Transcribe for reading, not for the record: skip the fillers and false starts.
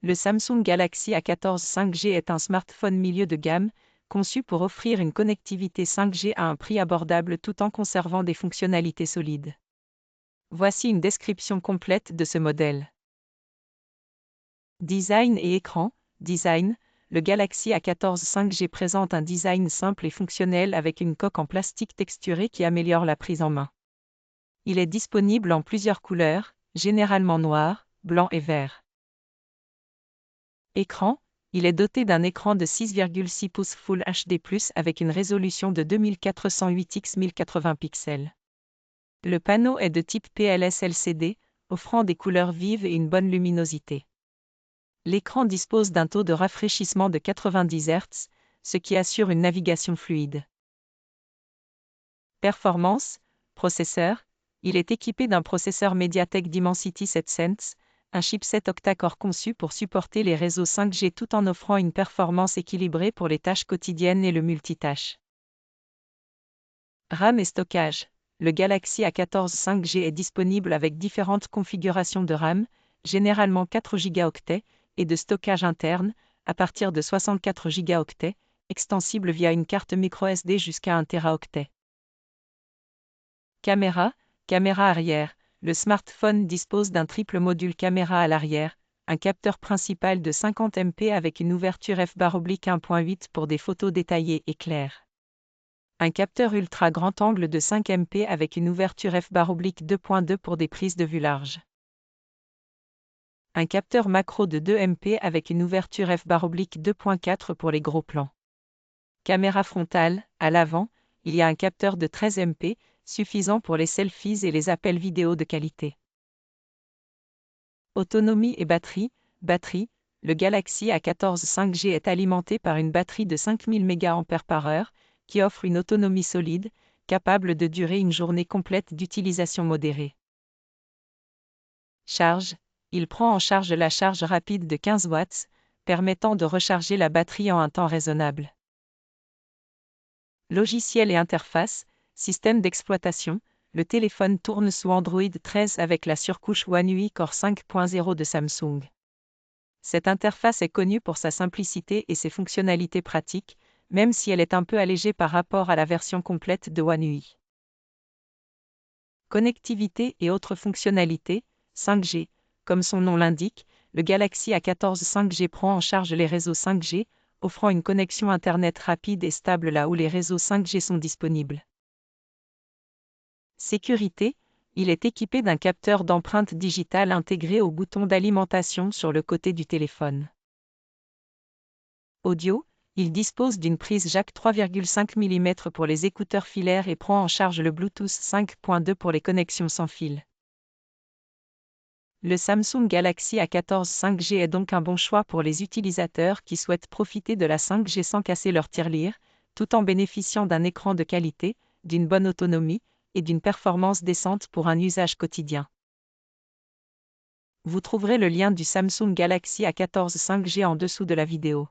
Le Samsung Galaxy A14 5G est un smartphone milieu de gamme, conçu pour offrir une connectivité 5G à un prix abordable tout en conservant des fonctionnalités solides. Voici une description complète de ce modèle. Design et écran. Design. Le Galaxy A14 5G présente un design simple et fonctionnel avec une coque en plastique texturé qui améliore la prise en main. Il est disponible en plusieurs couleurs, généralement noir, blanc et vert. Écran. Il est doté d'un écran de 6,6 pouces Full HD+, avec une résolution de 2408 x 1080 pixels. Le panneau est de type PLS LCD, offrant des couleurs vives et une bonne luminosité. L'écran dispose d'un taux de rafraîchissement de 90 Hz, ce qui assure une navigation fluide. Performance. Processeur. Il est équipé d'un processeur MediaTek Dimensity 7 Sense, un chipset octa-core conçu pour supporter les réseaux 5G tout en offrant une performance équilibrée pour les tâches quotidiennes et le multitâche. RAM et stockage. Le Galaxy A14 5G est disponible avec différentes configurations de RAM, généralement 4 Go, et de stockage interne, à partir de 64 Go, extensible via une carte microSD jusqu'à 1 Teraoctet. Caméra. Caméra arrière. Le smartphone dispose d'un triple module caméra à l'arrière, un capteur principal de 50 MP avec une ouverture f/1.8 pour des photos détaillées et claires. Un capteur ultra grand angle de 5 MP avec une ouverture f/2.2 pour des prises de vue large. Un capteur macro de 2 MP avec une ouverture f/2.4 pour les gros plans. Caméra frontale. À l'avant, il y a un capteur de 13 MP, suffisant pour les selfies et les appels vidéo de qualité. Autonomie et batterie. Batterie. Le Galaxy A14 5G est alimenté par une batterie de 5000 mAh, qui offre une autonomie solide, capable de durer une journée complète d'utilisation modérée. Charge. Il prend en charge la charge rapide de 15 watts, permettant de recharger la batterie en un temps raisonnable. Logiciel et interface. Système d'exploitation. Le téléphone tourne sous Android 13 avec la surcouche One UI Core 5.0 de Samsung. Cette interface est connue pour sa simplicité et ses fonctionnalités pratiques, même si elle est un peu allégée par rapport à la version complète de One UI. Connectivité et autres fonctionnalités. 5G. Comme son nom l'indique, le Galaxy A14 5G prend en charge les réseaux 5G, offrant une connexion Internet rapide et stable là où les réseaux 5G sont disponibles. Sécurité. Il est équipé d'un capteur d'empreinte digitale intégré au bouton d'alimentation sur le côté du téléphone. Audio. Il dispose d'une prise jack 3,5 mm pour les écouteurs filaires et prend en charge le Bluetooth 5.2 pour les connexions sans fil. Le Samsung Galaxy A14 5G est donc un bon choix pour les utilisateurs qui souhaitent profiter de la 5G sans casser leur tirelire, tout en bénéficiant d'un écran de qualité, d'une bonne autonomie, et d'une performance décente pour un usage quotidien. Vous trouverez le lien du Samsung Galaxy A14 5G en dessous de la vidéo.